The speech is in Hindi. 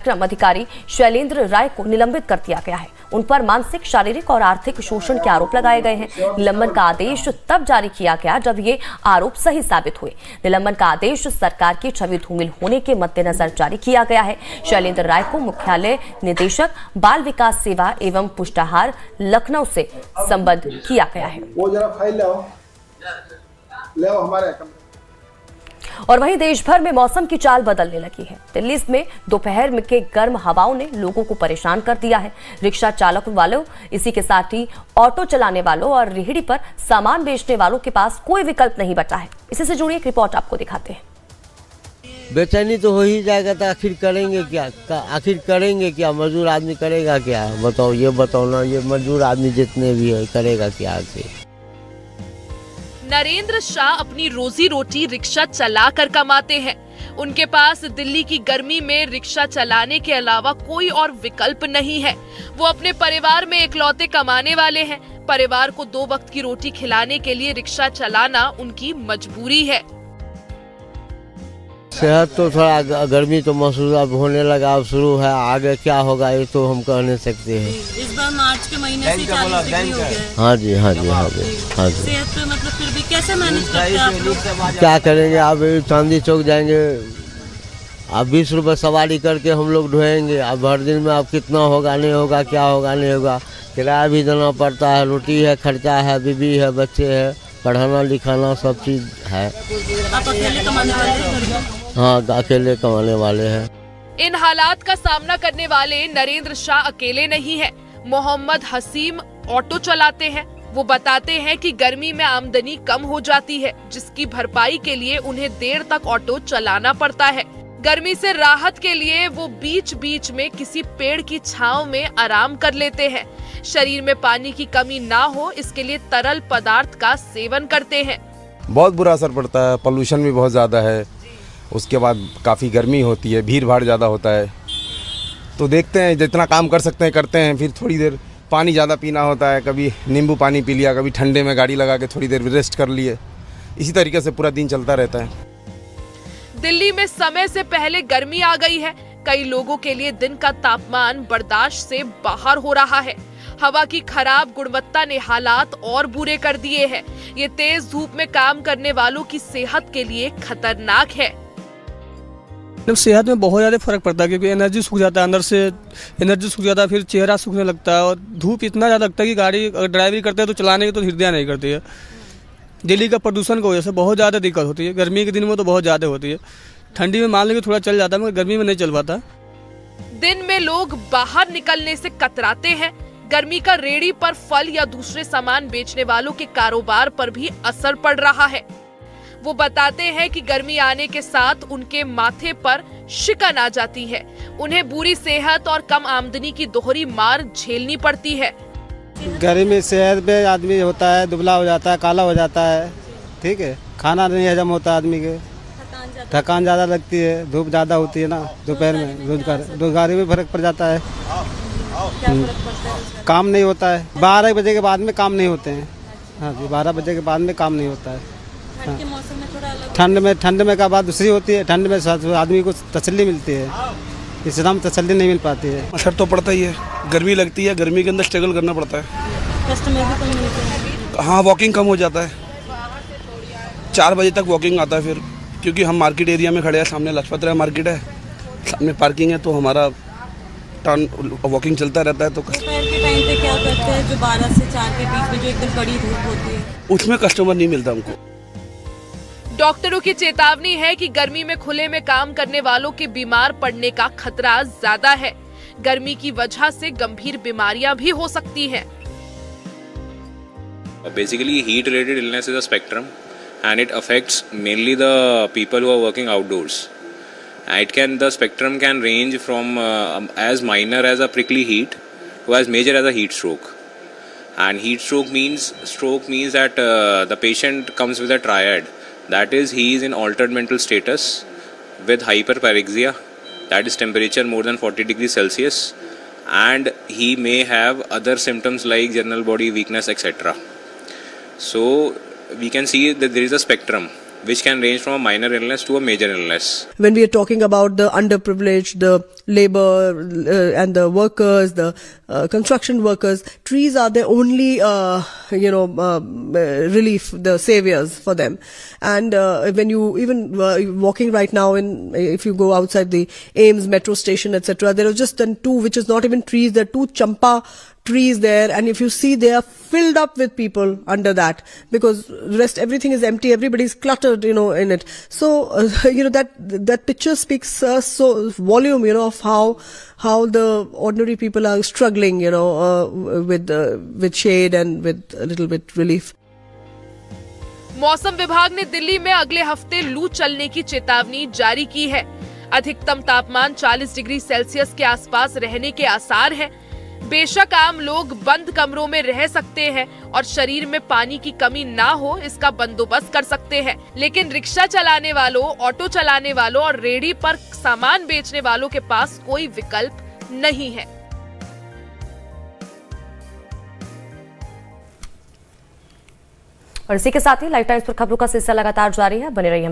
कार्यक्रम अधिकारी शैलेंद्र राय को निलंबित कर दिया गया है। उन पर मानसिक, शारीरिक और आर्थिक शोषण के आरोप लगाए गए हैं। निलंबन का आदेश तब जारी किया गया जब ये आरोप सही साबित हुए। निलंबन का आदेश सरकार की छवि धूमिल होने के मद्देनजर जारी किया गया है। शैलेंद्र राय को मुख्यालय निदेशक बाल विकास सेवा एवं पुष्टाहार लखनऊ से संबद्ध किया गया है। वो जरा फाइल ले आओ हमारे। और वहीं देश भर में मौसम की चाल बदलने लगी है। दिल्ली में दोपहर में के गर्म हवाओं ने लोगों को परेशान कर दिया है। रिक्शा चालक वालों, इसी के साथ ही ऑटो चलाने वालों और रेहड़ी पर सामान बेचने वालों के पास कोई विकल्प नहीं बचा है। इसी से जुड़ी एक रिपोर्ट आपको दिखाते हैं। बेचैनी तो हो ही जाएगा, तो आखिर करेंगे क्या? मजदूर आदमी करेगा क्या? बताओ ना, ये मजदूर आदमी जितने भी है करेगा क्या आखिर? नरेंद्र शाह अपनी रोजी रोटी रिक्शा चलाकर कमाते हैं। उनके पास दिल्ली की गर्मी में रिक्शा चलाने के अलावा कोई और विकल्प नहीं है। वो अपने परिवार में इकलौते कमाने वाले हैं। परिवार को 2 वक्त की रोटी खिलाने के लिए रिक्शा चलाना उनकी मजबूरी है। सेहत तो थोड़ा गर्मी तो महसूस अब होने लगा, अब शुरू है। आगे क्या होगा ये तो हम कह नहीं सकते हैं। इस बार मार्च के महीने से 40 डिग्री हो गया है। हाँ जी। सेहत पे मतलब फिर भी कैसे मैनेज करते हैं आप लोग? क्या करेंगे? अब चांदी चौक जाएंगे, अब 20 रुपये सवारी करके हम लोग ढोएंगे। अब हर दिन में अब कितना होगा नहीं होगा, क्या होगा नहीं होगा। किराया भी देना पड़ता है, रोटी है, खर्चा है, बीबी है, बच्चे है, पढ़ाना लिखाना सब चीज़ है। आप अकेले कमाने वाले हैं? हाँ, अकेले कमाने वाले हैं। इन हालात का सामना करने वाले नरेंद्र शाह अकेले नहीं हैं। मोहम्मद हसीम ऑटो चलाते हैं। वो बताते हैं कि गर्मी में आमदनी कम हो जाती है, जिसकी भरपाई के लिए उन्हें देर तक ऑटो चलाना पड़ता है। गर्मी से राहत के लिए वो बीच बीच में किसी पेड़ की छांव में आराम कर लेते हैं। शरीर में पानी की कमी ना हो, इसके लिए तरल पदार्थ का सेवन करते हैं। बहुत बुरा असर पड़ता है, पोल्यूशन भी बहुत ज़्यादा है। उसके बाद काफ़ी गर्मी होती है, भीड़ भाड़ ज़्यादा होता है। तो देखते हैं, जितना काम कर सकते हैं करते हैं। फिर थोड़ी देर पानी ज़्यादा पीना होता है, कभी नींबू पानी पी लिया, कभी ठंडे में गाड़ी लगा के थोड़ी देर रेस्ट कर लिए। इसी तरीके से पूरा दिन चलता रहता है। दिल्ली में समय से पहले गर्मी आ गई है। कई लोगों के लिए दिन का तापमान बर्दाश्त से बाहर हो रहा है। हवा की खराब गुणवत्ता ने हालात और बुरे कर दिए हैं। ये तेज धूप में काम करने वालों की सेहत के लिए खतरनाक है। सेहत में बहुत ज़्यादा फर्क पड़ता है, क्योंकि एनर्जी सूख जाता है, अंदर से एनर्जी सूख जाता है, फिर चेहरा सूखने लगता है और धूप इतना ज़्यादा लगता है कि गाड़ी अगर ड्राइवरी करते हैं तो चलाने की तो हृदय नहीं करती है। दिल्ली का प्रदूषण की वजह से बहुत ज़्यादा दिक्कत होती है। गर्मी के दिन में तो बहुत ज़्यादा होती है। ठंडी में मान लीजिए थोड़ा चल जाता है, मगर गर्मी में नहीं चल पाता। दिन में लोग बाहर निकलने से कतराते हैं। गर्मी का रेहड़ी पर फल या दूसरे सामान बेचने वालों के कारोबार पर भी असर पड़ रहा है। वो बताते हैं कि गर्मी आने के साथ उनके माथे पर शिकन आ जाती है। उन्हें बुरी सेहत और कम आमदनी की दोहरी मार झेलनी पड़ती है। गर्मी में सेहत पे आदमी होता है, दुबला हो जाता है, काला हो जाता है। ठीक है, खाना नहीं हजम होता आदमी के, थकान ज़्यादा लगती है, धूप ज़्यादा होती है ना दोपहर में। रोजगारी में फर्क पड़ जाता है। काम नहीं होता है। 12 बजे के बाद में काम नहीं होते हैं। हाँ जी, 12 बजे के बाद में काम नहीं होता है। ठंड के मौसम में थोड़ा अलग। ठंड में का बात दूसरी होती है। ठंड में आदमी को तसल्ली मिलती है, इस समय तसल्ली नहीं मिल पाती है। असर तो पड़ता ही है, गर्मी लगती है, गर्मी के अंदर स्ट्रगल करना पड़ता है। कस्टमर भी कम मिलते हैं। हाँ, वॉकिंग कम हो जाता है। 4 बजे तक वॉकिंग आता है फिर, क्योंकि हम मार्केट एरिया में खड़े हैं। सामने लजपत राय मार्केट है, सामने पार्किंग है, तो हमारा टर्न वॉकिंग चलता रहता है। तो दोपहर के टाइम पे क्या करते हैं, जो 12 से 4 के बीच में जो एकदम कड़ी धूप होती है, उसमें कस्टमर नहीं मिलता हमको। डॉक्टरों की चेतावनी है कि गर्मी में खुले में काम करने वालों के बीमार पड़ने का खतरा ज्यादा है। गर्मी की वजह से गंभीर बीमारियां भी हो सकती हैं। Basically, heat-related illness is a spectrum, and it affects mainly the people who are working outdoors. The spectrum can range from as minor as a prickly heat to as major as a heat stroke. And heat stroke means that the patient comes with a triad. That is, he is in altered mental status with hyperpyrexia, that is temperature more than 40 degrees Celsius, and he may have other symptoms like general body weakness, etc. So we can see that there is a spectrum. which can range from a minor illness to a major illness. When we are talking about the underprivileged, the labor and the workers, the construction workers, trees are the only, relief, the saviors for them. And when you even walking right now, if you go outside the Ames metro station, etc., there are just then two, which is not even trees, there are two champa trees there, and if you see, they are filled up with people under that, because the rest everything is empty, everybody's cluttered, in it. So that picture speaks so volume, of how the ordinary people are struggling, with shade and with a little bit relief. मौसम विभाग ने दिल्ली में अगले हफ्ते लू चलने की चेतावनी जारी की है। अधिकतम तापमान 40 डिग्री सेल्सियस के आसपास रहने के आसार हैं। बेशक आम लोग बंद कमरों में रह सकते हैं और शरीर में पानी की कमी ना हो इसका बंदोबस्त कर सकते हैं, लेकिन रिक्शा चलाने वालों, ऑटो चलाने वालों और रेहड़ी पर सामान बेचने वालों के पास कोई विकल्प नहीं है। और इसी के साथ ही लाइव टाइम्स पर खबरों का सिलसिला लगातार जारी है। बने रहिए।